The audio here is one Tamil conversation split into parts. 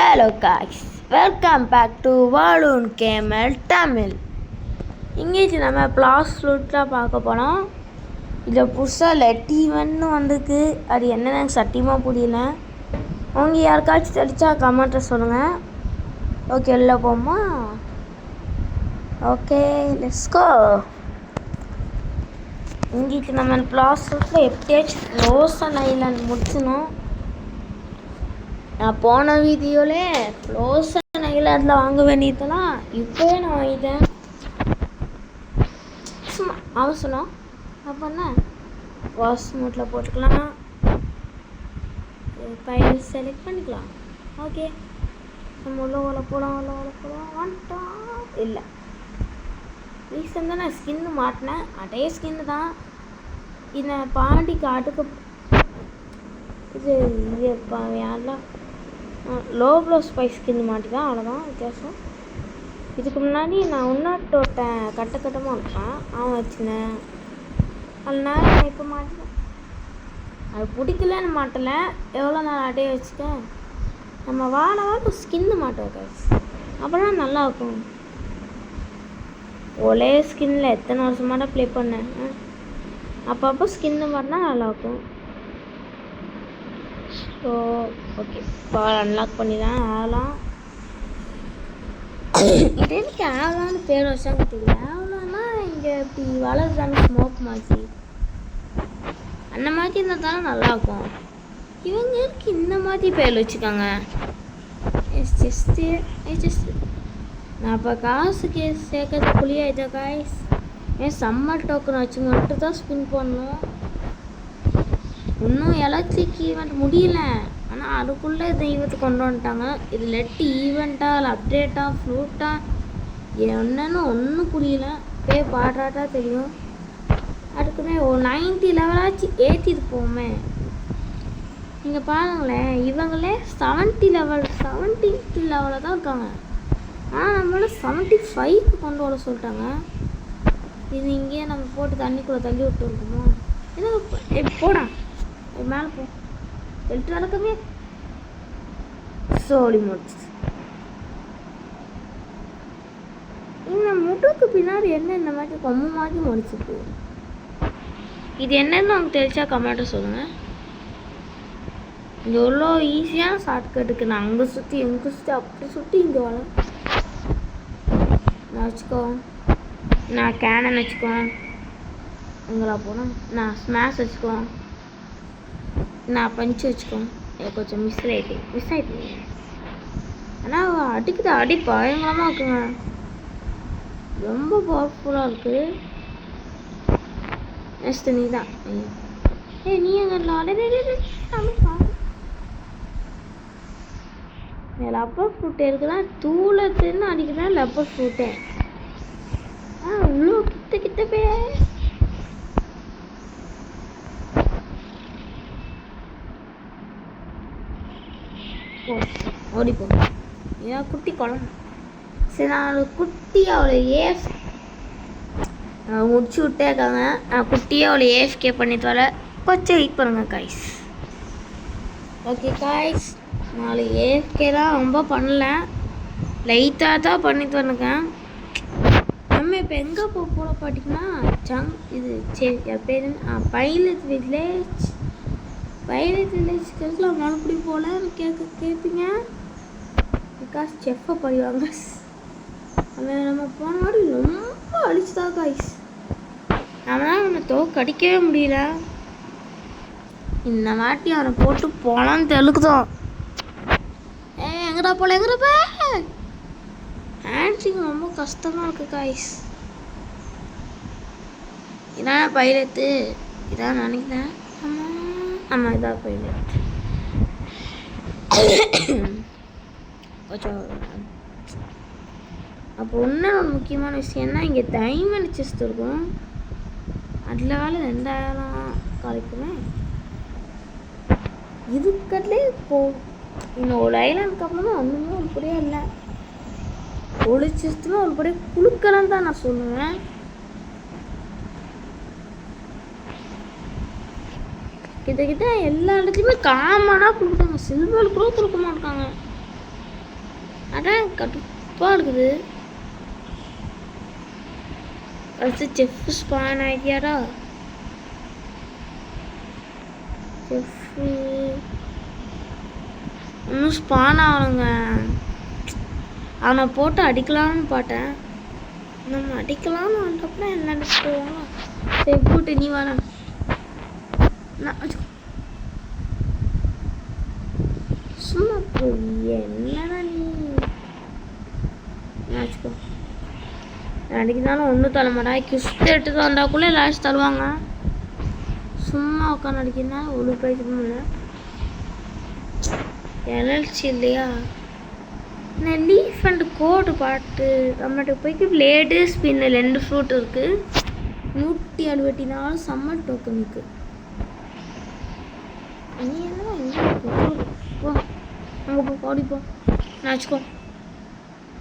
Hello guys, welcome back to Balloon Camel Tamil. இன்றைக்கி நம்ம பிளாஸ் ஃப்ளூட்டாக பார்க்க போனோம். இதில் புதுசாக லெட்டிவன்னு வந்திருக்கு. அது என்னன்னு சத்தியமாக புரியல. அவங்க யாருக்காச்சும் தெரிச்சா கமெண்ட்டில் சொல்லுங்கள். ஓகே, வெளில போமா? Okay, let's go. இன்றைக்கி நம்ம பிளாஸ் ஃப்ளூட்டில் எப்படியாச்சும் ரோசன் ஐலாண்ட் முடிச்சிடணும். நான் போன வீடியோவிலே ரோசன் ஐலாண்டில் வாங்க வேண்டியதெல்லாம் இப்போவே நான் வாங்கிட்டேன். சும்மா அவசரம் அப்போ என்ன வாஷ் மோட்டில் போட்டுக்கலாம். பைல் செலக்ட் பண்ணிக்கலாம். ஓகே, நம்ம உள்ள போலாம் வந்துட்டோம். இல்லை, ரீசன் தான் நான் ஸ்கின்னு மாட்டினேன். அதே ஸ்கின்னு தான். இந்த பாண்டிக்கு அடுக்க இது யாரெல்லாம் லோ ப்ளோ ஸ்பைஸ் ஸ்கின் மாட்டிதான். அவ்வளோதான் வித்தியாசம். இதுக்கு முன்னாடி நான் உன்னாட்டோட்டேன் கட்டமாக இருப்பேன். அவன் வச்சுனேன். அதனால நான் இப்போ மாட்டினேன். அது பிடிக்கலன்னு மாட்டலை. எவ்வளோ நாள் அடையே வச்சுட்டேன். நம்ம வாரம் ஸ்கின்னு மாட்டோம் கைஸ், அப்போனா நல்லாயிருக்கும். ஒரே ஸ்கின்னில் எத்தனை வருஷமாட்ட ப்ளே பண்ணேன். அப்பப்போ ஸ்கின்னு மாட்டினா நல்லாயிருக்கும். ஸோ ஓகே, பால் அன்லாக் பண்ணி தான் ஆகலாம். இது எனக்கு ஆகலான்னு பேர் வச்சாங்க தெரியல. ஆகலான்னா இங்கே இப்படி வளருதான ஸ்மோக் மாதிரி அந்த மாதிரி இருந்தால் தானே நல்லாயிருக்கும். இவங்க இருக்கு இந்த மாதிரி பேர் வச்சுக்காங்க. நான் இப்போ காசுக்கு சேர்க்கறது புளியாயிட்டா காய்ஸ். சம்மர் டோக்கன் வச்சு மட்டும் தான் ஸ்பின் பண்ணணும். இன்னும் எலக்ட்ரிக் ஈவெண்ட் முடியல. ஆனால் அதுக்குள்ளே இந்த ஈவெண்ட் கொண்டு வந்துட்டாங்க. இது லெட்டு ஈவெண்ட்டா இல்லை அப்டேட்டா ஃப்ளூட்டா என்னன்னு ஒன்றும் புரியல. போய் பாடுறாட்டா தெரியும். அதுக்குமே ஒரு 90 லெவலாச்சு ஏற்றிட்டு போமே. நீங்கள் பாருங்களேன், இவங்களே 70 லெவலில் தான் இருக்காங்க. ஆனால் நம்மளோட 75க்கு கொண்டு வர சொல்லிட்டாங்க. இது இங்கேயே நம்ம போட்டு தண்ணிக்குள்ளே தள்ளி விட்டு இருக்கோமோ? இது போடா மேலே போ. எழுத்து நடக்கவே சோழி முடிச்சு. இந்த முட்டுக்கு பின்னாடி என்ன இந்த மாதிரி கொம்பு மாதிரி முடிச்சுட்டு இது என்னன்னு அவங்க தெரிச்சா கமெண்ட்டை சொல்லுங்கள். இது எவ்வளோ ஈஸியான ஷார்ட்கட்டுக்கு நான் அங்கே சுற்றி எங்கே சுற்றி அப்படி சுற்றி இங்கே வர நான் வச்சுக்கோ. நான் கேனன் வச்சுக்கோ. எங்களா போனால் நான் ஸ்மாஷ் வச்சுக்கோ. நான் பஞ்சு வச்சுக்கோங்க. எனக்கு கொஞ்சம் மிஸ் ஆகிட்டு. ஆனால் அடிக்குது அடி பயங்கரமாக இருக்குங்க. ரொம்ப பவர்ஃபுல்லாக இருக்குது. நெக்ஸ்ட் நீ தான். நீ எங்கே லப்பர் ஃப்ரூட்டே இருக்குதா? தூளத்துன்னு அடிக்குதான் லப்பர் ஃப்ரூட்டே. இவ்வளோ கிட்ட போய் ஓடிப்போ. ஏன் குட்டி குழம்பு. சரி, நான் குட்டி அவளை முடிச்சு விட்டே இருக்காங்க. நான் குட்டியை அவளை ஏஎஃப்கே பண்ணிட்டு வர கொஞ்சம் வெயிட் பண்ணுங்க காய்ஸ். ஓகே காய்ஸ், நாலு ஏஎஃப்கே தான் ரொம்ப பண்ணல, லைட்டாக தான் பண்ணிட்டு வந்துருக்கேன். நம்ம இப்போ எங்கே போட பார்த்தீங்கன்னா இது சரி என் பேர் பைலட் வில்லேஜ்க்கு மறுபடியும் போல கேட்பீங்க. பிகாஸ் செஃப்பை படிவாங்க. அவன் நம்ம போன வாடி ரொம்ப அடிச்சுதா காய்ஸ். நம்ம கடிக்கவே முடியல. இந்த வாட்டி அவனை போட்டு போனான்னு தெலுக்குதான். எங்கடா போல ஹேண்ட்ஸிங் ரொம்ப கஷ்டமாக இருக்குது காய்ஸ். இதான் பைலட்டு இதான் நினைக்கிறேன். ஆமாம், இதான் பைலட். கொஞ்சம் அப்போ இன்னும் ஒரு முக்கியமான விஷயம்னா இங்கே டைமண்ட் செஸ்ட் இருக்கும். அதில் 2000 கிடைக்குமே. இதுக்கட்லே இன்னும் ஒரு ஐலாண்டுக்கு அப்புறம் தான் ஒன்றுமே ஒருபடியாக இல்லை. ஒரு செஸ்ட்டுமே ஒருபடியாக குழுக்கலாம் தான் நான் சொல்லுவேன். கிட்டத்தட்ட எல்லா இடத்துலையுமே காமனாக கொடுக்குறாங்க. சில்வர் கூட கொடுக்க மாட்டாங்க. அதான் கடுப்பாக இருக்குது. அடுத்து செஃப் ஸ்பான் ஆகிட்டியாடா. செஃப்பு இன்னும் ஸ்பான் ஆகணுங்க. அவனை போட்டு அடிக்கலான்னு பார்த்தேன். நம்ம அடிக்கலான்னு வந்தப்பறம் என்ன அடிச்சுடுவாங்க. சரி போட்டு நீ வாடா. சும்மா போய் என்னடா நீ வச்சுக்கோ. அடிக்கனாலும் ஒன்றும் தலைமாடா. கிஸ்ட் எடுத்து வந்தாக்குள்ளே லாஸ்ட் தருவாங்க. சும்மா உட்காந்து அடிக்கிறதுனால ஒரு பிரயோஜனமும் இல்லை. எனர்ஜி இல்லையா. நான் லீஃப் அண்ட் கோடு பாட்டு நம்மகிட்ட போய்க்கு பிளேடு ஸ்பின்னு 2 ஃப்ரூட் இருக்குது. 164 சம்மர் டோக்கனுக்கு. நீ என்ன எங்கே போ அங்கே போ ஓடிப்போ. நான் வச்சுக்கோ.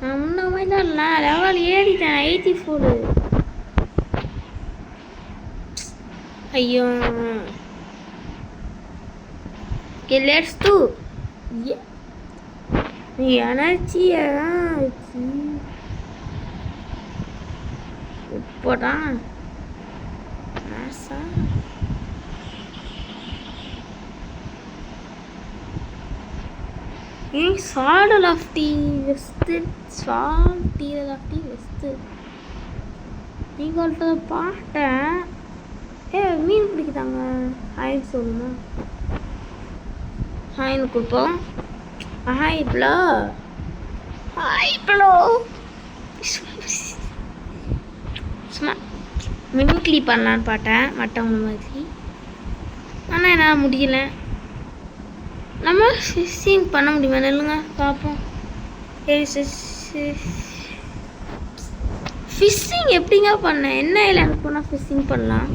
நான் முன்ன மாதிரி தான் இல்லை. லெவல் ஏறிட்டேன் 84. ஐயோ லெட்ஸ் டூ எனர்ஜியா இப்போடா saddle of the west. Saddle of the west. நீங்கள்கிட்ட பாட்டேன். மீன் பிடிக்குதாங்க. ஹாய் சொல்லுமா. ஹாய்னு கொடுப்போம். ஹாய் ப்ளோ. ஹாய் ப்ளோ. சும்மா மிமிக்ரி பண்ணலான்னு பார்த்தேன் மற்றவங்க மாதிரி. ஆனால் என்னால் முடியல. நம்ம ஃபிஷ்ஷிங் பண்ண முடியுமா நெல்லுங்க பார்ப்போம். ஃபிஷ்ஷிங் எப்படிங்க பண்ணேன். என்ன ஐலாண்டுக்கு போனால் ஃபிஷ்ஷிங் பண்ணலாம்.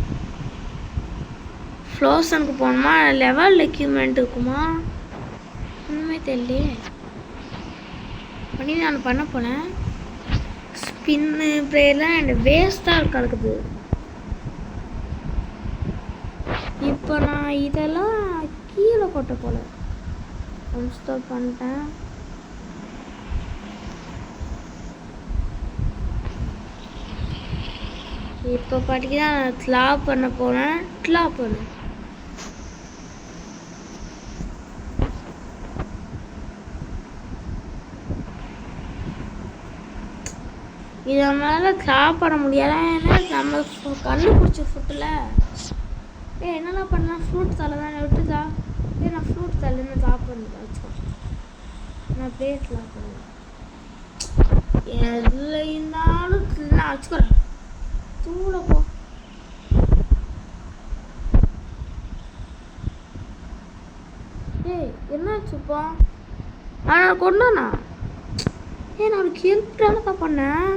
ஃப்ளோசனுக்கு போகணுமா. லெவல் எக்யூப்மெண்ட் இருக்குமா ஒன்றுமே தெரியலையே. பண்ணி நான் பண்ண போனேன். ஸ்பின்னு ப்ரேயர்லாம் எனக்கு வேஸ்ட்டாக கிடக்குது. இப்போ நான் இதெல்லாம் கீழே கொட்ட போல அன்ஸ்டால் பண்ணிட்டேன். இப்போ பார்த்தீங்கன்னா நான் கிளாப் பண்ண போனேன். கிளாப் பண்ணேன். இதை மேலே கிளாப் பண்ண முடியாத. ஏன்னா நம்ம கண்டுபிடிச்ச ஃபுட்டில் என்னெல்லாம் பண்ணலாம். ஃப்ரூட் தலை தானே விட்டுதா. நான் ஃப்ரூட் தலைன்னு கிளாப் பண்ணிட்டேன் வச்சுக்கோ. நான் பிளேட் கிளாப் பண்ணுவேன். எதில் இருந்தாலும் நான் வச்சுக்கிறேன். தூள போ. என்னாச்சுப்பா. நான் கொண்டாண்ணா. நான் ஒரு ஹெல்ப் தானக்கா பண்ணேன்.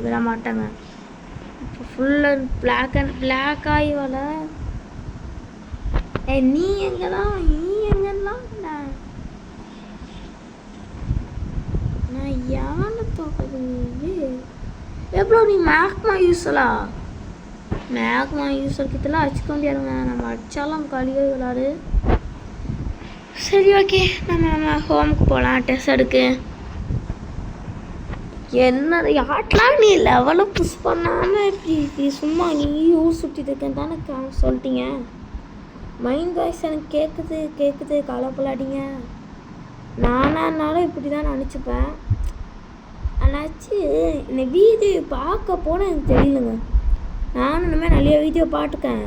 விட மாட்டேங்க. இப்போ ஃபுல் அண்ட் பிளாக் ஆகி வர. நீ எங்கதான் நான் யானை தோட்டது. எவ்வளோ நீ மேக்மா யூஸ்லாம். மேக்மா யூஸர் கிட்டலாம் அடிச்சுக்க முடியாதுங்க. நம்ம அடித்தாலும் கழிவு விளாடு. சரி ஓகே நம்ம ஹோமுக்கு போகலாம். டெஸ்ட் எடுக்கு. என்ன யாட்லாம் நீ லெவலை புஷ் பண்ணாமல் இப்படி சும்மா நீ ஊர் சுற்றிட்டு இருக்கேன்னு தானே சொல்லிட்டீங்க. மைண்ட் வாய்ஸ் எனக்கு கேட்குது கலப்பலாடிங்க. நானானாலும் இப்படி தான் நினச்சிப்பேன். ஆனாச்சு இந்த வீடியோ பார்க்க போனால் எனக்கு தெரியலங்க. நானும் இந்த மாதிரி நிறைய வீடியோ பார்த்துக்கேன்.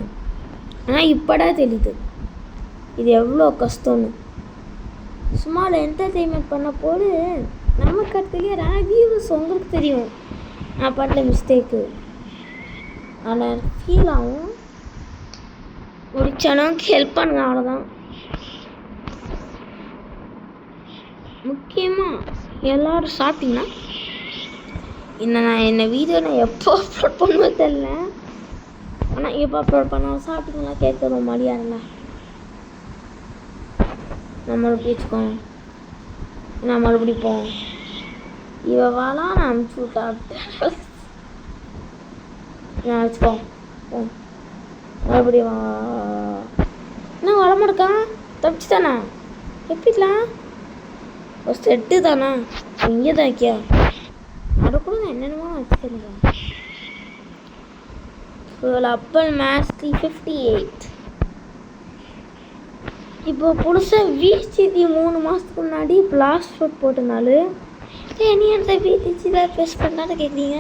ஆனால் இப்போடா தெரியுது இது எவ்வளோ கஷ்டம்னு. சும்மா என்டர்டெயின்மெண்ட் பண்ண போது நமக்கு அது தெரியாது. வியூஸ் உங்களுக்கு தெரியும் நான் பண்ண மிஸ்டேக்கு. ஆனால் ஃபீல் ஆகும். முடிச்சனவுக்கு ஹெல்ப் பண்ணுங்க அவ்வளோதான். முக்கியமாக எல்லோரும் சாப்பிட்டீங்கன்னா என்ன வீடியோ நான் எப்போ அப்லோட் பண்ணுவேன் தெரியல. ஆனால் எப்போ அப்லோட் பண்ணாலும் சாப்பிட்டீங்களா கேட்குற மாதிரியாருங்களா. நான் மறுபடியும் வச்சுக்கோங்க. நான் மறுபடியும் போவோம். இவெல்லாம் நான் அனுப்பிச்சி விட்டா நான் வச்சுக்கோ. மறுபடியும் என்ன வளமாடுக்கான். தப்பிச்சு தானா எப்படிலாம் ஒரு செட்டு தானா. இங்கே தான் இருக்கியா? அதை கூட நான் என்னென்னமோ வச்சுருக்கேன். அப்பல் மேட்ச் 358. இப்போ புதுசாக விசிடி 3 மாதத்துக்கு முன்னாடி பிளாஸ்ட் ஃபுட் போட்டனாலும் நீ அந்த விசிடியில் ப்ரெஸ் பண்ணாத கேட்குறீங்க.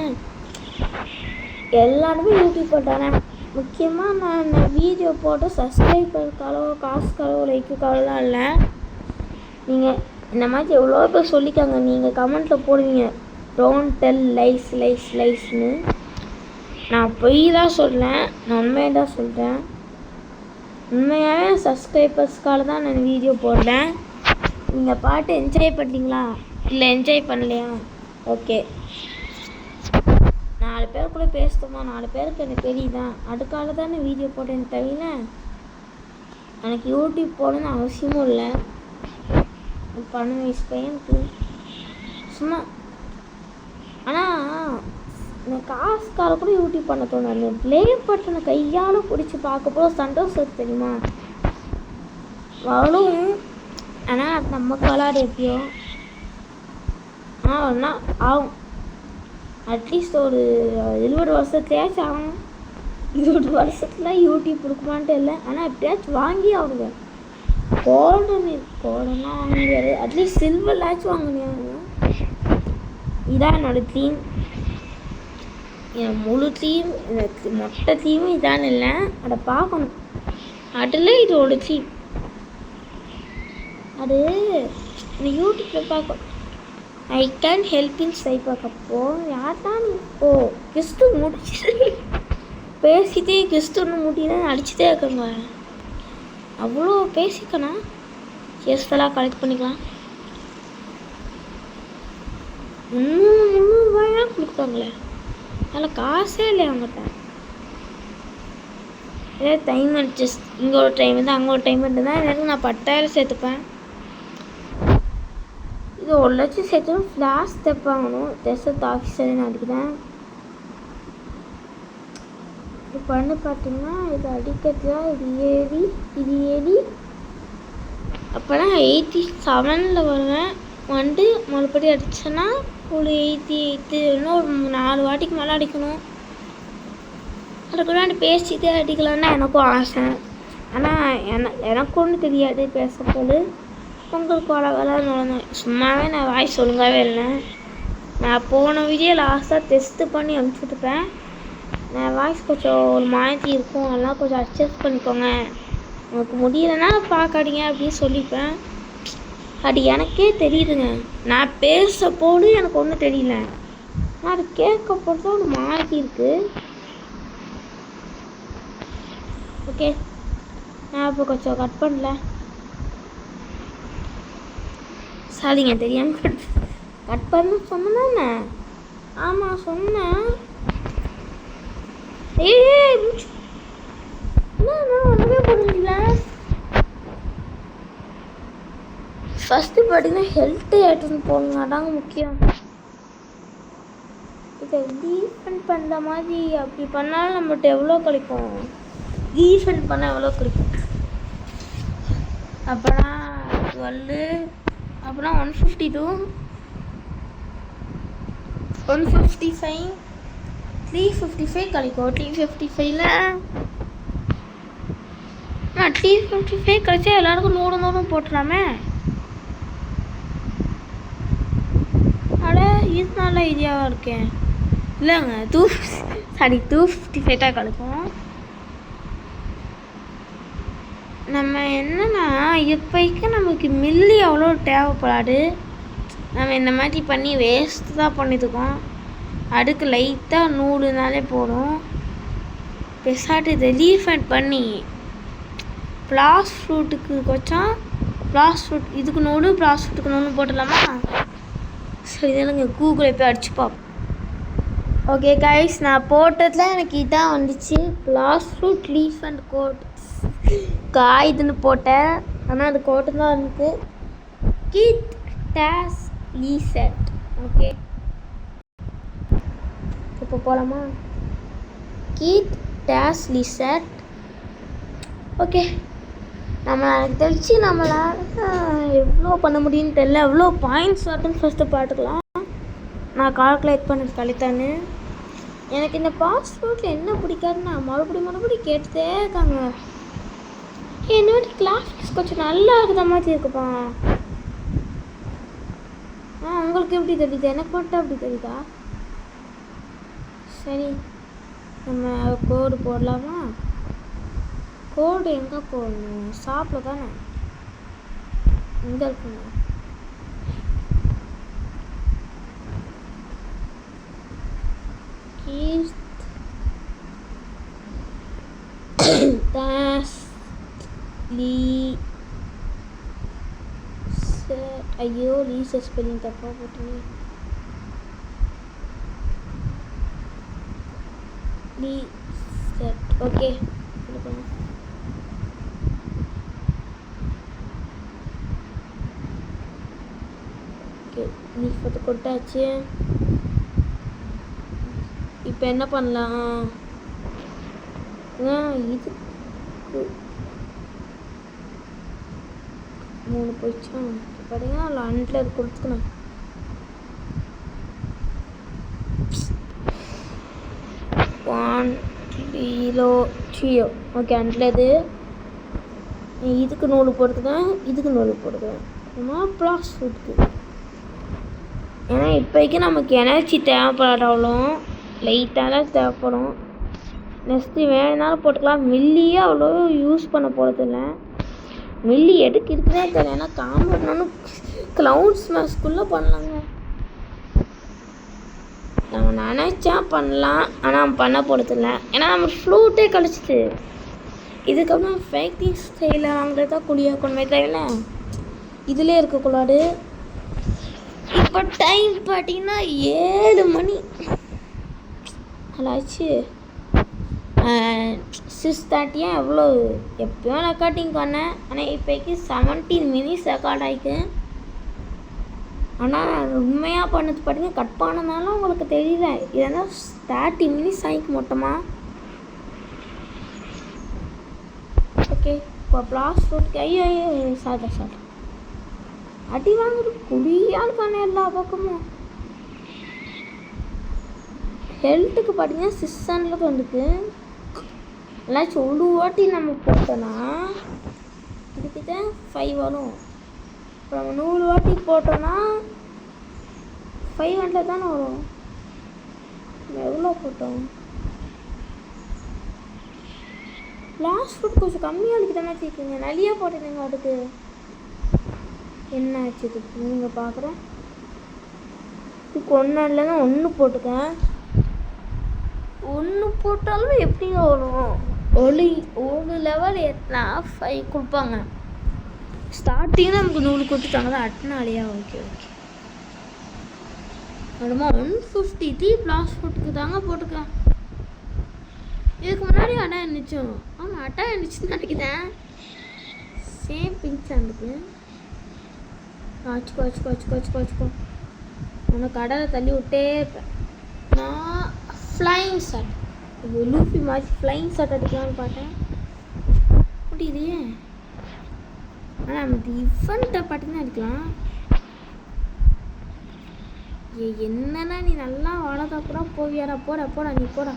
எல்லாருமே யூடியூப் போட்டானே. முக்கியமாக நான் வீடியோ போட்டு சப்ஸ்கிரைபருக்காலோ காசுக்காலோ லைக்குக்காலோலாம் இல்லை. நீங்கள் இந்த மாதிரி எவ்வளோ பேர் சொல்லிக்காங்க. நீங்கள் கமெண்ட்டில் போடுவீங்க டோன்ட் டெல் லைஸ்னு. நான் பொய் தான் சொல்கிறேன், நான் உண்மையை தான் சொல்கிறேன். உண்மையாகவே சப்ஸ்கிரைபர்ஸ்க்காக தான் நான் வீடியோ போடுறேன். நீங்கள் பாட்டு என்ஜாய் பண்ணுறீங்களா இல்லை என்ஜாய் பண்ணலையா? ஓகே, 4 பேர் கூட பேசுகிறோமா, 4 பேருக்கு எனக்கு தெரியுதான், அதுக்காக தானே வீடியோ போட்டேன்னு தவிர எனக்கு யூடியூப் போடணும்னு அவசியமும் இல்லை. 12 வயசு பையனுக்கு சும்மா. ஆனால் இந்த காசுக்கார கூட யூடியூப் பண்ண தோணாது. ப்ளே பட்டனை கையால் பிடிச்சி பார்க்க போல சந்தோஷம் தெரியுமா வரும். ஆனால் அது நமக்கு விளாட எப்படியோ ஒன்றா ஆகும். அட்லீஸ்ட் ஒரு 20 வருஷத்துலையாச்சும் ஆகும். 20 வருஷத்துல யூடியூப் கொடுக்குமான்ட்டு இல்லை. ஆனால் எப்படியாச்சும் வாங்கி ஆகுங்க. கோல்டனா வாங்க முடியாது, அட்லீஸ்ட் சில்வர்லாச்சும் வாங்கினாங்க. இதான் என்னோட தீம். என் முழு தீம், எனக்கு மொத்த தீமும் இதான் இல்லை. அதை பார்க்கணும். அதில் இது ஒரு தீம். அது இந்த யூடியூப்பில் பார்க்கணும். ஐ கேன் ஹெல்ப் இன் சை பார்க்கப்போ யார் தான் இப்போ கிறிஸ்து முடிச்சு பேசிட்டே கிறிஸ்து ஒன்று முடியலன்னு அடிச்சுட்டே இருக்காங்க. அவ்வளோ பேசிக்கணும். கேஸ்டெல்லாம் கலெக்ட் பண்ணிக்கலாம். 300 ரூபாயெல்லாம் கொடுக்குறாங்களே, அதில் காசே இல்லையா அவங்ககிட்ட. இதே டைம் அட்ஜஸ்ட், இங்கே ஒரு டைம் இருந்தால் அங்கே ஒரு டைம் இருந்தால் எனக்கு நான் 10,000 சேர்த்துப்பேன். இது 1 லட்சம் சேர்த்தும் ஃப்ளாஷ் தைப்பாங்கணும். டெசர்ட் ஆஃபீஸர் நான் அடிக்கிறேன். இது பண்ணி பார்த்தீங்கன்னா இது அடிக்கிறதுல இது ஏறி அப்போலாம் 87 வருவேன். வந்து மறுபடியும் அடித்தேன்னா ஒரு 88 இன்னும் ஒரு 4 வாட்டிக்கு மேலே அடிக்கணும். அதுக்குள்ளாண்டு பேசிட்டே அடிக்கலான்னு எனக்கும் ஆசை. ஆனால் எனக்கு ஒன்றும் தெரியாது பேசப்போது. உங்களுக்கு வளவெல்லாம் நுழைந்தேன். சும்மாவே நான் வாய்ஸ் ஒழுங்காகவே இல்லை. நான் போன வீடியோ லாஸ்ட்டாக டெஸ்ட்டு பண்ணி அனுப்பிச்சுட்ருப்பேன். நான் வாய்ஸ் கொஞ்சம் ஒரு மாதிரி இருக்கும், அதெல்லாம் கொஞ்சம் அட்ஜஸ்ட் பண்ணிக்கோங்க. உங்களுக்கு முடியலைன்னா பார்க்காதீங்க அப்படின்னு சொல்லிப்பேன். அது எனக்கே தெரியுதுங்க. நான் பேசப்போது எனக்கு ஒன்றும் தெரியல, நான் அது கேட்கப்போது தான் ஒரு மாதிரி இருக்குது. ஓகே, நான் இப்போ கொஞ்சம் கட் பண்ணல. சாரிங்க, தெரியாமல் கட் பண்ண சொன்னேன். ஆமாம் சொன்னேன். ஒன்றுமே புரியல. ஃபஸ்ட்டு பார்த்தீங்கன்னா ஹெல்த்து ஏற்றுன்னு போகணுங்க, அதாங்க முக்கியம். இதை ரீஃபண்ட் பண்ணுற மாதிரி அப்படி பண்ணாலும் நம்மகிட்ட எவ்வளோ கிடைக்கும்? ரீஃபண்ட் பண்ணால் எவ்வளோ கிடைக்கும்? அப்புறம் 12, அப்புறம் 152, 155, 355 கிடைக்கும். 355ல் 355 கிடைச்சா எல்லாருக்கும் 100 போட்டுடலாமே. இது நல்ல ஐடியாவாக இருக்கேன். இல்லைங்க 255 தான் கிடைக்கும். நம்ம என்னன்னா இப்போக்கு நமக்கு மில்லி அவ்வளோ தேவைப்படாது. நம்ம இந்த மாதிரி பண்ணி வேஸ்ட்டு தான் பண்ணிட்டுருக்கோம். அதுக்கு லைட்டாக 100 போடும். பெருசாட்டு இதை ரீஃபண்ட் பண்ணி பிளாஸ் ஃப்ரூட்டுக்கு கொஞ்சம் பிளாஸ் ஃப்ரூட் இதுக்கு 100, பிளாஸ் ஃப்ரூட்டுக்கு 100 போட்டுடலாமா? சரி, இதெல்லாம் கூகுளில் போய் அடிச்சு பார்ப்போம். ஓகே கைஸ், நான் போட்டதில் எனக்கு இதான் வந்துச்சு. பிளாஸ் ஃப்ரூட் ரீஃபண்ட் கோட் இதுன்னு போட்டேன். ஆனால் அது கோட்டு தான் இருந்துச்சு. Keith days reset. ஓகே, இப்போ போகலாமா? Keith days reset. ஓகே, எனக்கு தெரிஞ்சு நம்மளால் எவ்வளோ பண்ண முடியும்னு தெரியல. எவ்வளோ பாயிண்ட்ஸ் வருதுன்னு ஃபஸ்ட்டு பார்த்துக்கலாம். நான் கால்குலேட் பண்ண கழித்தான்னு. எனக்கு இந்த பாஸ்போர்ட்டில் என்ன பிடிக்காதுன்னு நான் மறுபடியும் கேட்டுட்டே இருக்காங்க. என்னோட கிளாஸ் கொஞ்சம் நல்லா இருக்கிற மாதிரி இருக்குப்பா. உங்களுக்கு எப்படி தெரியுது? எனக்கு மட்டும் அப்படி தெரியுதா? சரி, நம்ம கோடு போடலாமா? கோடு எங்கே போடணும்? ஷாப்பில் தானே எங்கே இருக்குங்க? ஐயோ, லீசர் ஸ்பெல்லிங் தப்பாக போட்டுங்க. ஓகே, நீ ஃபோட்டோ கொடுத்தாச்சு. இப்போ என்ன பண்ணலாம்? இது 3 போயிடுச்சா? பார்த்தீங்கன்னா அதில் கொடுத்துக்கணும். ஓகே, அண்ட்லது இதுக்கு 100 போட்டுக்கேன், இதுக்கு 100 போட்டுக்கேன். ப்ளாஸ் ஃபுட்டுக்கு ஏன்னா இப்போதைக்கு நமக்கு எனர்ஜி தேவைப்படாலும் லைட்டாக தான் தேவைப்படும். நெக்ஸ்ட்டு வேணுனாலும் போட்டுக்கலாம். மில்லியே அவ்வளோ யூஸ் பண்ண போகிறதில்ல. மில்லி எதுக்கு இருக்குன்னே தெரியல. ஏன்னா காம்பவுண்ட் க்ளவுட் ஸ்மாஷ்குள்ளே பண்ணலாங்க. நம்ம நினச்சா பண்ணலாம், ஆனால் பண்ண போகிறதில்ல. ஏன்னா நம்ம ஃப்ளூட்டே கழிச்சிட்டு இதுக்கப்புறம் ஃபேக்டிங் ஸ்டைலில் வாங்குறது தான் குடியாக்கணுமே தெரியல. இதிலே இருக்கக்கூடாது. இப்போ டைம் பார்த்தீங்கன்னா 7 மணி ஆச்சு. 6:30 எவ்வளோ எப்போயும் ரெக்கார்டிங் பண்ணேன். ஆனால் இப்போக்கி 17 மினிட்ஸ் ரெக்கார்ட் ஆகிக்கு. ஆனால் உண்மையாக பண்ணது பார்த்தீங்கன்னா கட் பண்ணனாலும் உங்களுக்கு தெரியல. இதனா 30 மினிட்ஸ் ஆகிக்கு மொத்தமாக. ஓகே, இப்போ ப்ளாஸ் ஃபுட் ஐயோ சாதா அடி வாங்குறது குடியால் பண்ண எல்லா பக்கமும். ஹெல்த்துக்கு பார்த்தீங்கன்னா 600 வந்துருக்கு. எல்லாச்சும் ஒரு வாட்டி நம்ம போட்டோன்னா இதுக்கிட்ட 5 வரும். இப்போ நம்ம 100 வாட்டி போட்டோன்னா 500 தானே வரும். எவ்வளோ போட்டோம்? லாஸ்ட் ஃபுட் கொஞ்சம் கம்மியாக இருக்குது தானே வச்சுக்கோங்க. நிறையா போட்டுருங்க. அதுக்கு என்ன ஆச்சு நீங்கள் பார்க்குறேன். இதுக்கு 1 இல்லைன்னா 1 போட்டுக்கேன். 1 போட்டாலும் எப்படிங்க வரும்? ஒரு லெவல் ஏற்றினா 5 கொடுப்பாங்க. ஸ்டார்டிங்கில் நமக்கு 100 கொடுத்துட்டாங்க தான் அட்னாலையா? ஓகே அதுமா 153 ப்ளாஸ் ஃபுட்டுக்கு தாங்க போட்டுக்கேன். இதுக்கு முன்னாடி அட்டா இருந்துச்சோம். ஆமாம், அட்டா இருந்துச்சுன்னு நினைக்கிறேன். சேம் பிங்க் சாந்துக்கு வச்சுக்கோ. உன்னை கடலை தள்ளி விட்டே இருப்பேன். நான் ஃப்ளைங் ஷாட், லூஃபி மாதிரி ஃப்ளைங் ஷாட் அடிக்கலான்னு பார்த்தேன், முடியலையே. ஆனால் நம்ம டிஃபன்ட்டை பார்த்தீங்கன்னா அடிக்கலாம். என்னன்னா நீ நல்லா வளர்க்க கூட போவியாடா? போடா நீ போடா.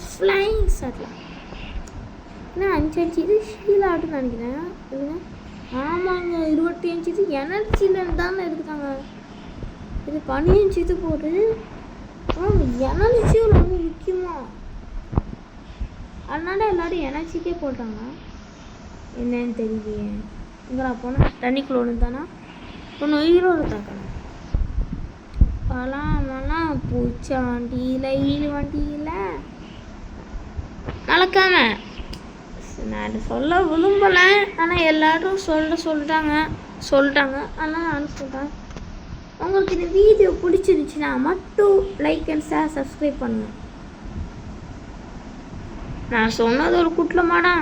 ஃப்ளைங் ஷாட்லாம் என்ன 5 இது ஷீல் ஆட்டுன்னு நினைக்கிறேன். இல்லைங்க, ஆமாங்க 25 இது எனர்ஜிலன்னு தானே இருக்குதாங்க. இது 15 இது போடு. எனர்ஜியும் ரொம்ப முக்கியமாக, அதனால எல்லோரும் எனர்ஜிக்கே போட்டாங்க. என்னன்னு தெரியலையே. இங்கடா போனால் தண்ணிக்குள்ள ஒன்று தானா? ஒன்று உயிரோடு தாக்கணும். பழமெல்லாம் பூச்சாண்டியில் வண்டியில் நடக்காம நான் சொல்ல விரும்பலை. ஆனால் எல்லோரும் சொல்லிட்டாங்க. அதனால் நானும் சொல்கிறேன். உங்களுக்கு இந்த வீடியோ பிடிச்சிருந்துச்சுன்னா மட்டும் லைக் அண்ட் ஷேர் சப்ஸ்கிரைப் பண்ணுங்கள். நான் சொன்னது ஒரு குட்டலமாடா,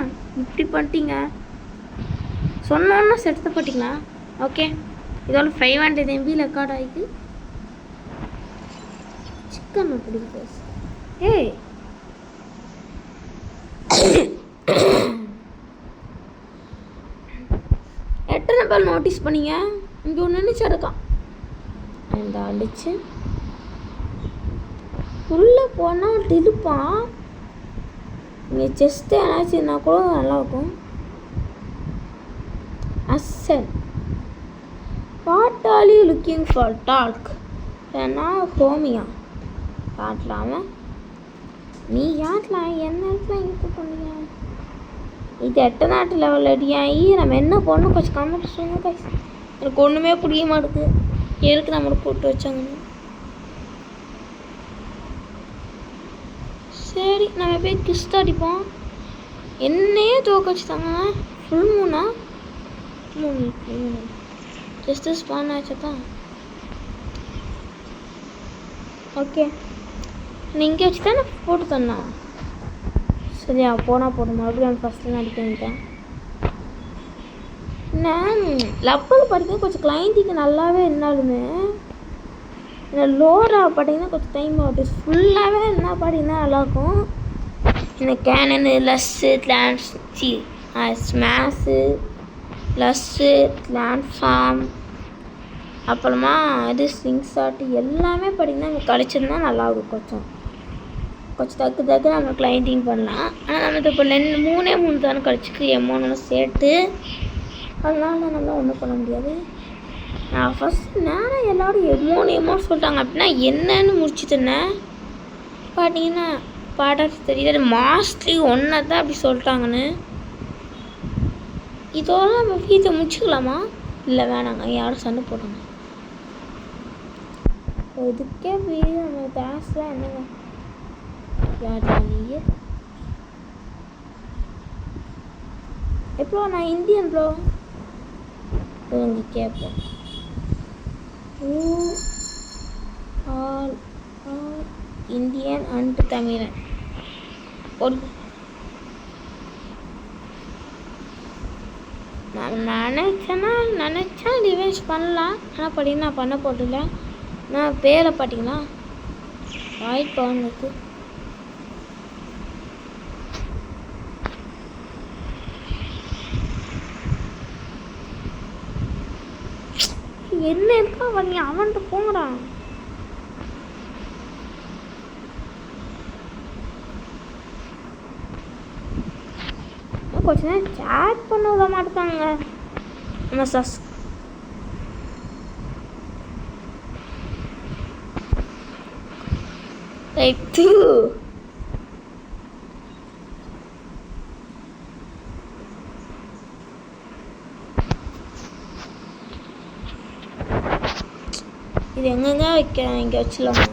இப்படி பண்ணிட்டீங்க. சொன்னோன்னா செட்டு போட்டிங்களா? ஓகே, இதோட 500 MB ரெக்கார்ட் ஆகிட்டு சிக்கன் பிடிக்கும். பேர் நோட்டீஸ் பண்ணீங்க? இங்கே ஒன்று நினச்சி எடுக்கான் இந்த அடிச்சு உள்ளே போனால் திருப்பான். இங்கே செஸ்ட்டு ஏதாச்சும்னா கூட நல்லாயிருக்கும். அசன் what are you looking for talc? ஏன்னா ஹோமியா காட்டலாம நீ யாட்லாம் என்ன இடத்துல இங்கே கூப்பிட்டீங்க? இது 8th லெவல் அடியாகி நம்ம என்ன பண்ணணும் கொஞ்சம் கமெண்ட் சொல்லுங்க கைஸ். எனக்கு ஒன்றுமே புரிய மாட்டேங்குது எதுக்கு நம்மளை போட்டு வச்சாங்கன்னு. சரி நம்ம போய் கிஸ்ட் அடிப்போம். என்னையே தோக்க வச்சுட்டாங்க. ஃபுல் மூணா மூணு ஜஸ்ட்டு ஸ்பான் ஆச்சதான். ஓகே நீங்கள் வச்சு தானே போட்டு தண்ணா. சரியா போனால் போடும் மறுபடியும் ஃபஸ்ட்டு அடிக்கிட்டேன். நான் லப்பல் படிக்க கொஞ்சம் கிளைண்டிக்கு நல்லாவே இருந்தாலுமே இந்த லோராக பார்த்தீங்கன்னா கொஞ்சம் டைம் ஆகுது. ஃபுல்லாகவே என்ன பாடினா நல்லாயிருக்கும். இந்த கேனனு லஸ்ஸு லேண்ட்ஸி ஸ்மாஷு லஸ்ஸு லேண்ட்ஃபார்ம் அப்புறமா இது ஸ்விங் ஷாட்டு எல்லாமே பார்த்தீங்கன்னா நம்ம கிடச்சிருந்தா நல்லாயிருக்கும். கொஞ்சம் தக்கு நம்ம கிளைண்டிங் பண்ணலாம். ஆனால் நம்ம இப்போ 3 தானே கிடச்சிக்கு எமௌண்ட்லாம் சேர்த்து. அதனால நல்லா ஒன்றும் பண்ண முடியாது. நான் ஃபஸ்ட்டு நேரம் எல்லோரும் எமௌண்ட் சொல்லிட்டாங்க அப்படின்னா என்னன்னு முடிச்சுட்டேன்னேன். பார்த்தீங்கன்னா பாட்டாச்சு தெரியுது மாஸ்ட்லி ஒன்றை தான் அப்படி சொல்லிட்டாங்கன்னு. இதோட நம்ம வீட்டை முடிச்சுக்கலாமா? இல்லை வேணாங்க யாரும் சண்டை போட்டாங்க. இதுக்கே போய் நம்ம தேஸ்லாம் என்னங்க யார் நீ எப்போ நான் இந்தியன் ப்ரோ இங்கே கேட்போம். ஆல் இந்தியன் அண்ட் தமிழன் ஒரு நான் நினச்சா ரிவைஸ் பண்ணலாம். ஆனால் பார்த்தீங்கன்னா நான் பண்ண போட்டில்ல. நான் பேரை பார்த்தீங்கன்னா வாய்ட் பவன் இருக்குது. என்ன இருக்கா பண்ணி அவன்கிட்ட போங்கடான். கொஞ்ச நேரம் சேட் பண்ண விட மாட்டாங்க. நம்ம ரைட்டு இது எங்கெங்க வைக்கிறேன்? இங்கே வச்சிடலாமா?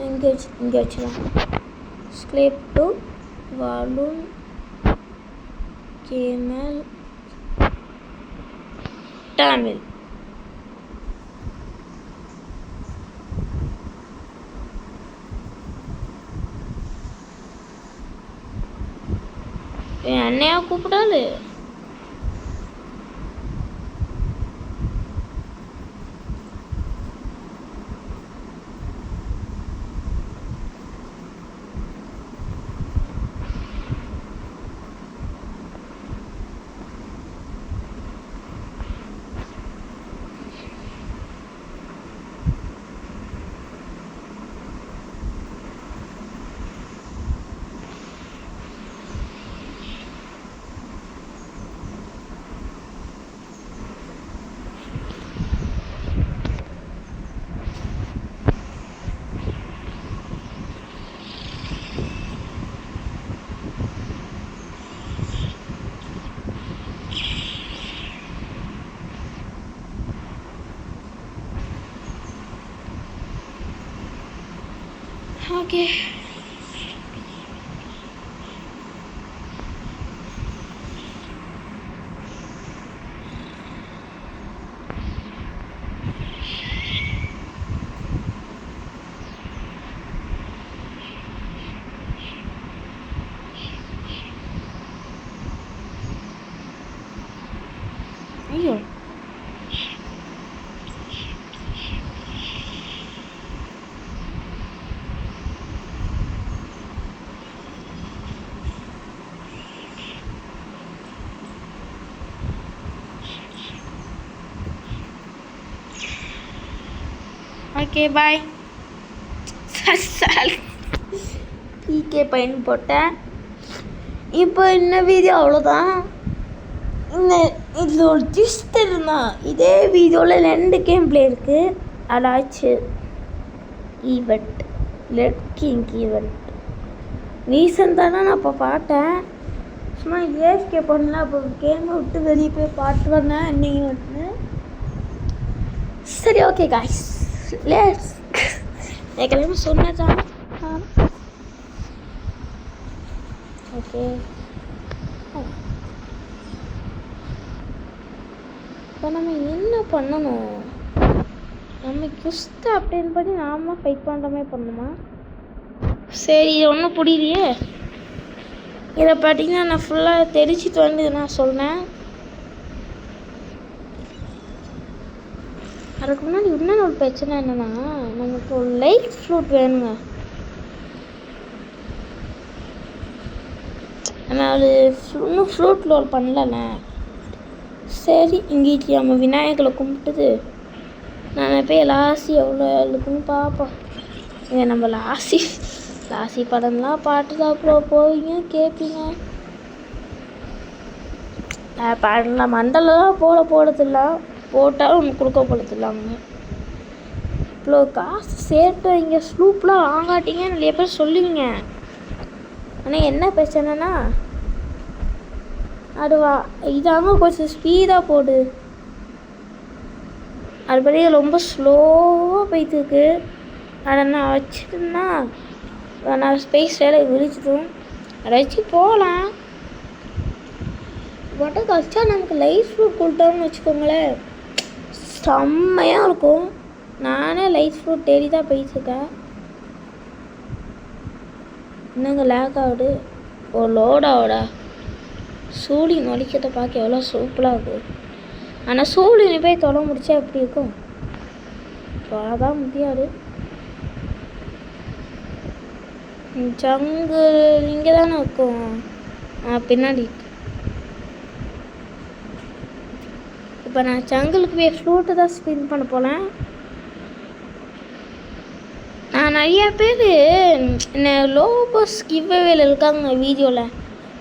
இங்கே வச்சிடலாம். ஸ்லேப் டு வாலூன் கேமல் தமிழ் என்னையா கூப்பிடாது. ஓகே ஐயோ ஓகே பாய். பிகே பயன் போட்டேன். இப்போ இந்த வீடியோ அவ்வளோதான். இதில் ஒரு ட்விஸ்ட் இருந்தால் இதே வீடியோவில் 2 கேம் பிளே இருக்குது. அதாச்சு ஈவெண்ட் லெட் கிங் ஈவெண்ட் ரீசெண்டாக தான் நான் இப்போ பார்த்தேன். சும்மா ஏஎஃப்கே பண்ணல, அப்போ கேமை விட்டு வெளியே போய் பார்த்து வந்தேன் இன்னைக்கு வந்து. சரி ஓகே காய்ஸ், லேட்ஸ் கிளம்பி சொன்னதான். ஓகே இப்போ நம்ம என்ன பண்ணணும்? நம்ம குஸ்ட் அப்படின்னு பண்ணி நாம ஃபைட் பண்ணுற மாதிரி பண்ணணுமா? சரி, ஒன்றும் புரியலையே. இதை பார்த்தீங்கன்னா நான் ஃபுல்லாக தெரிச்சிட்டு வந்து நான் சொன்னேன். அதுக்கு முன்னாடி இன்னொன்று ஒரு பிரச்சனை என்னென்னா, நமக்கு ஒரு லைட் ஃப்ளூட் வேணுங்க. ஆனால் அது இன்னும் ஃப்ளூட் லோல் பண்ணலண்ணே. சரி, இங்கே நம்ம விநாயகரை கும்பிட்டுது நான் போய் லாசி எவ்வளோ இருக்குன்னு பார்ப்போம். நம்ம லாசி படம்லாம் பாட்டு தான் அப்புறம் போவீங்க கேட்பீங்க. பாடலாம் மண்டலாம் போடுறதில்ல, போட்டாலும் ஒன்று கொடுக்க போடுறதில்லாங்க. இவ்வளோ காசு சேர்த்து இங்கே ஸ்லூப்லாம் வாங்காட்டிங்க நிறைய பேர் சொல்லுவீங்க. ஆனால் என்ன பிரச்சனைனா இதாங்க கொஞ்சம் ஸ்பீடாக போடு. அதுபடி ரொம்ப ஸ்லோவாக போயிட்டுருக்கு. அதை நான் வச்சுருந்தா நான் ஸ்பேஸ் வேலை விரிச்சிடும். அதை வச்சு போகலாம். பட்டை கழிச்சா நமக்கு லைட் ஃப்ரூட் கொடுத்தோம்னு வச்சுக்கோங்களேன், செம்மையாக இருக்கும். நானே லைட் ஃப்ரூட் தேடி தான் போயிட்டுருக்கேன். என்னங்க லேக் ஆகுது? ஓ லோடாவோடா. சூரியன் ஒலிக்கிறத பார்க்க எவ்வளோ சூப்பராக இருக்குது. ஆனால் சூரியனை போய் தொட முடிச்சா எப்படி இருக்கும்? தொலைதான் முடியாது. ஜங்கு இங்கே தானே இருக்கும். பின்னாடி இப்போ நான் ஜங்கிளுக்கு போய் ஃப்ளூட்டு தான் ஸ்பின் பண்ண போனேன். நான் நிறையா பேர் என்ன லோபஸ் கிவ்அவேல இருக்காங்க வீடியோவில்.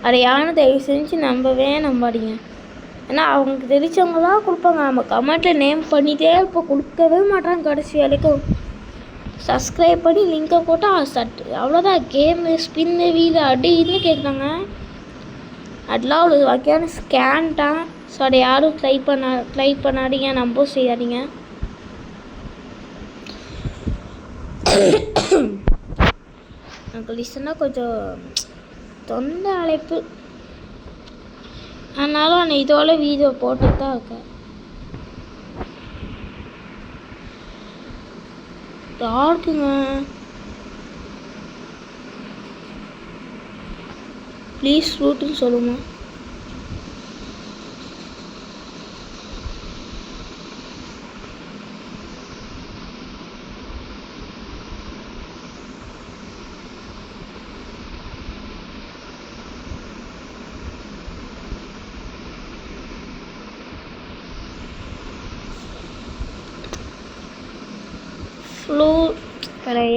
அதை யாரும் தயவு செஞ்சு நம்பாதீங்க. ஏன்னா அவங்களுக்கு தெரிஞ்சவங்க தான் கொடுப்பாங்க. நம்ம கமெண்ட்டில் நேம் பண்ணிகிட்டே இப்போ கொடுக்கவே மாட்டாங்க. கடைசி வரைக்கும் சப்ஸ்கிரைப் பண்ணி லிங்கை போட்டால் அவ்வளோதான். கேமு ஸ்பின்னு வீடு அடின்னு கேட்குறாங்க. அதெல்லாம் ஒரு வகையான ஸ்கேன் தான். ஸோ அதை யாரும் ட்ரை பண்ணாதீங்க, நம்ப செய்யாதீங்க. எனக்கு லிஸ்ட்னால் கொஞ்சம் தொண்டை அழைப்பு, ஆனாலும் நான் இதோட வீடியோ போட்டு தான் இருக்கேன். டார்க்குங்க, ப்ளீஸ் ரூட்டுன்னு சொல்லுமா.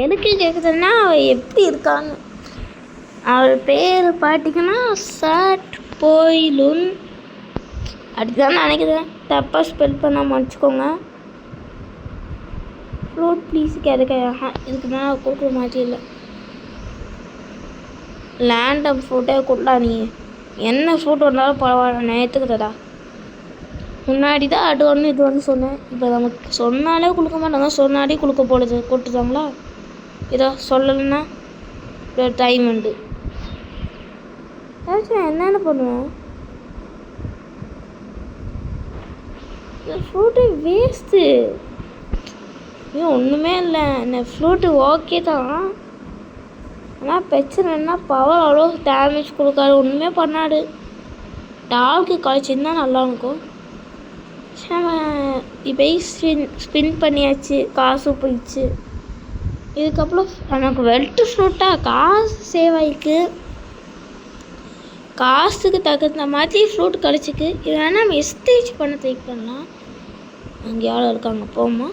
எதுக்கு கேட்குதுன்னா அவள் எப்படி இருக்கான்னு. அவள் பேர் பார்த்தீங்கன்னா சாட் போயிலுன் அப்படிதான் நினைக்கிறேன். தப்பாக ஸ்பெல் பண்ணாமல் வச்சுக்கோங்க. ஃப்ரூட் ப்ளீஸ் கிடைக்க இதுக்கு மேலே கொடுக்குற மாதிரி இல்லை. லேண்டம் ஃப்ரூட்டே கொடுடா. நீ என்ன ஃப்ரூட் வந்தாலும் பரவாயில்ல, நான் ஏற்றுக்கிறதா. முன்னாடி தான் அது ஒன்று இது ஒன்று சொன்னேன். இப்போ நமக்கு சொன்னாலே கொடுக்க மாட்டாங்க, சொன்னாலே கொடுத்துட்டாங்களா. இதோ சொல்லலைன்னா டைம் உண்டு. ஏதாச்சும் என்னென்ன பண்ணுவேன். Fruit waste. ஏன் ஒன்றுமே இல்லை. இந்த ஃப்ரூட்டு ஓகே தான், ஆனால் பிரச்சனைன்னா பவர் அவ்வளோ டேமேஜ் கொடுக்காது, ஒன்றுமே பண்ணாது. டால்க்கு கழிச்சிருந்தா நல்லா இருக்கும். இப்போ ஸ்பின் பண்ணியாச்சு, காசு போயிடுச்சு. இதுக்கப்புறம் நமக்கு வெல்ட்டு ஃப்ரூட்டாக காசு சேவ் ஆகிருக்கு. காசுக்கு தகுந்த மாதிரி ஃப்ரூட் கிடச்சிக்கு. இது வேணால் நம்ம எஸ்டேஜ் பண்ண ட்ரை பண்ணலாம். அங்கே யாரும் இருக்காங்க, போமா.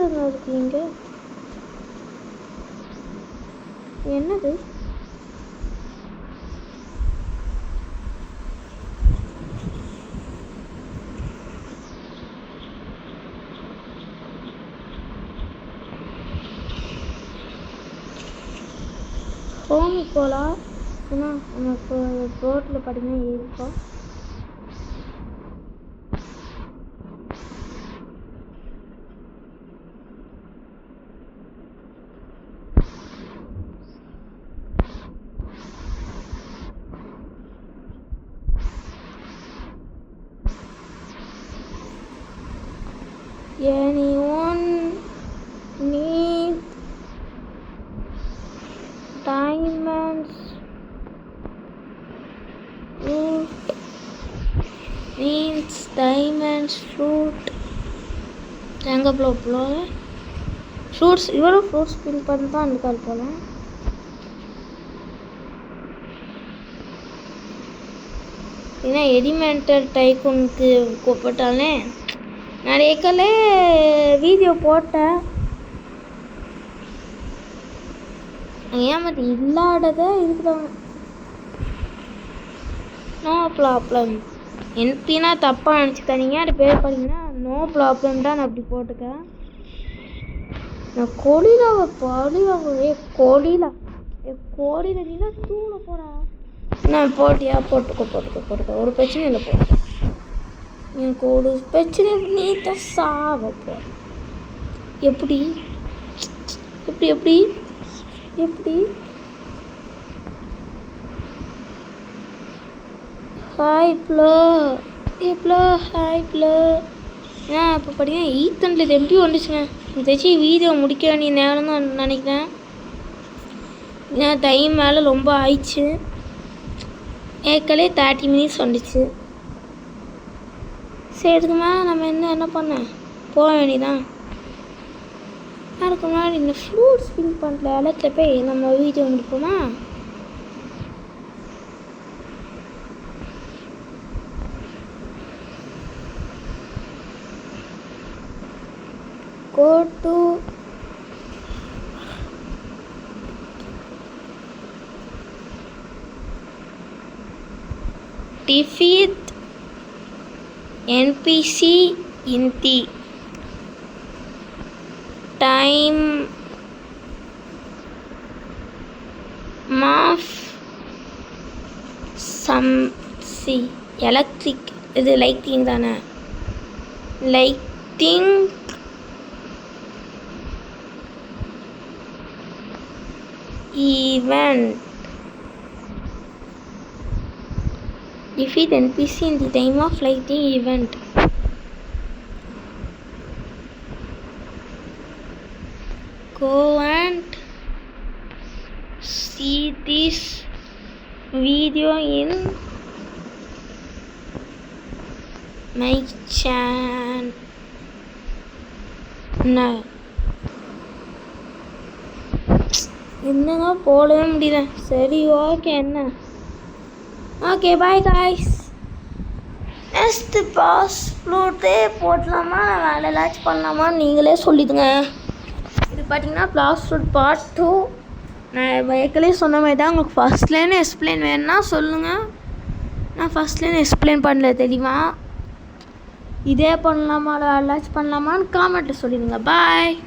என்னதுங்க இருக்கு இங்கே? என்னது? ஹோம் போகலாம். ஏன்னா நம்ம இப்போ ரோட்டில் பார்த்தீங்கன்னா ஏறிப்போம். Anyone need diamonds? Fruit needs diamonds. Fruit. எங்கே ப்ளோ ஃப்ரூட்ஸ் இவ்வளோ ஃப்ரூட்ஸ் பின் பண்ணி தான் இருக்காது போல. ஏன்னா எலிமெண்டல் டைக்கூனுக்கு கூப்பிட்டாலே நிறைய கலே வீடியோ போட்டேன். ஏமாத்தி இல்லாதத இருக்கிறவங்க நோ ப்ராப்ளம். என்பினா தப்பாக நினச்சிக்காதீங்க. அது பேர் பார்த்தீங்கன்னா நோ ப்ராப்ளம் தான். நான் அப்படி போட்டுக்கேன். நான் கோழியில் கோழியில் நீனா தூள போடா. நான் போட்டியா போட்டுக்கோ ஒரு பிரச்சனை இல்லை. போட்டு எனக்கு ஒரு பிரச்சனை நீ தான் சாவ போ. எப்படி எப்படி எப்படி எப்படி ஹாய் ப்ளோ ஹாய் ப்ளோ. ஏன்னா இப்போ பார்த்தீங்கன்னா 800 MB வந்துச்சுங்க. தெரிச்சு வீடியோ முடிக்க வேண்டிய நேரம் தான் நினைக்கிறேன். ஏன்னா டைம் மேலே ரொம்ப ஆயிடுச்சு. ஏற்கனவே 30 மினிட்ஸ் வந்துச்சு. சரி இதுக்கு மேலே நம்ம என்ன பண்ண போக வேண்டியதான். அதுக்கு முன்னாடி இந்த ஃப்ரூட் ஸ்பின் பண்ணுற இடத்துல போய் நம்ம video முடிப்போமா? go to defeat NPC in the time of some electric. இது லைட்டிங் தானே? Lighting event. Defeat NPC in the time of lighting event. Go and see this video in my channel. என்னங்க போடவே முடியல. சரி ஓகே என்ன okay bye guys. Next boss ஃப்ளூட்டே போடலாமா வேலை ஏதாச்சும் பண்ணலாமான்னு நீங்களே சொல்லிடுங்க. இது பார்த்தீங்கன்னா பிளாஸ் ஃப்ளூட் பார்ட் 2. நான் ஏற்கனவே சொன்ன மாதிரி தான். உங்களுக்கு ஃபஸ்ட்லேருந்து எக்ஸ்பிளைன் வேணும்னா சொல்லுங்கள். நான் ஃபஸ்ட்லேருந்து எக்ஸ்பிளைன் பண்ணல தெரியுமா? இதே பண்ணலாமா வேலை ஏதாச்சும் பண்ணலாமான்னு காமெண்ட்டில் சொல்லிடுங்க. பாய்.